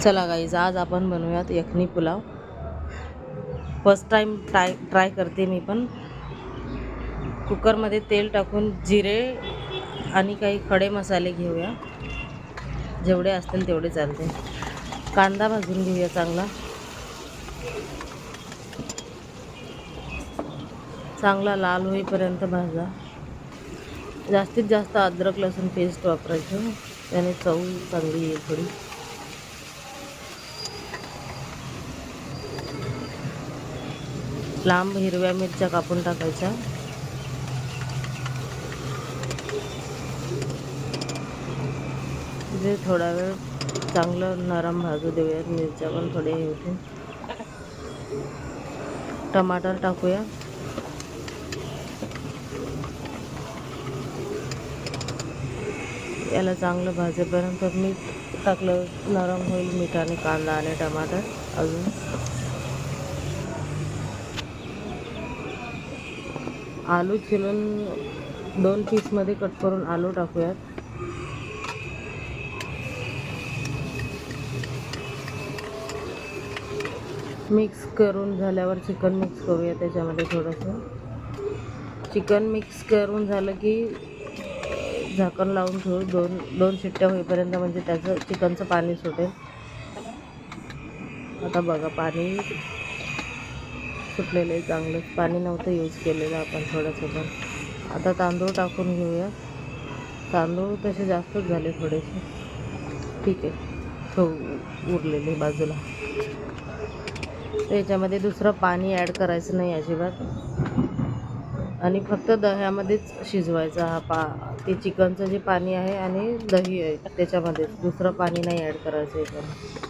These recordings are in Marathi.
चला गाईज, आज आपण बनवूयात यखनी पुलाव. फर्स्ट टाइम ट्राय करते मी पण. कुकरमध्ये तेल टाकून जिरे आणि काही खडे मसाले घेऊया, जेवढे असतील तेवढे चालते. कांदा भाजून घेऊया चांगला लाल होईपर्यंत भाजा. जास्तीत जास्त अद्रक लसूण पेस्ट वापरायचं, त्याने चव चांगली येईल थोडी. लांब हिरव्या मिरच्या कापून टाकायच्या. जे थोडा वेळ चांगलं नरम भाजू देऊयात. मिरच्या पण थोडे हे होते. टमाटर टाकूया. याला चांगलं भाजेपर्यंत मीठ टाकलं, नरम होईल मिठाने कांदा आणि टमाटर. अजून आलू चिरून 2 पीसमध्ये कट करून आलू टाकूयात. मिक्स करून झाल्यावर चिकन मिक्स करूया त्याच्यामध्ये. थोडंसं चिकन मिक्स करून झालं की झाकण लावून ठेवू. दोन शिट्ट्या होईपर्यंत, म्हणजे त्याचं चिकनचं पाणी सुटेल. आता बघा, पाणी सुटलेलं आहे चांगलं. पाणी नव्हतं यूज केलेलं आपण थोडंसं पण. आता तांदूळ टाकून घेऊया. तांदूळ तसे जास्तच झाले थोडेसे, ठीक आहे, ठेवू उरलेले बाजूला. त्याच्यामध्ये दुसरं पाणी ॲड करायचं नाही अजिबात, आणि फक्त दह्यामध्येच शिजवायचा हा ते चिकनचं जे पाणी आहे आणि दही आहे त्याच्यामध्येच, दुसरं पाणी नाही ॲड करायचं याच्यामध्ये.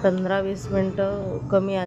15-20 मिनटं कमी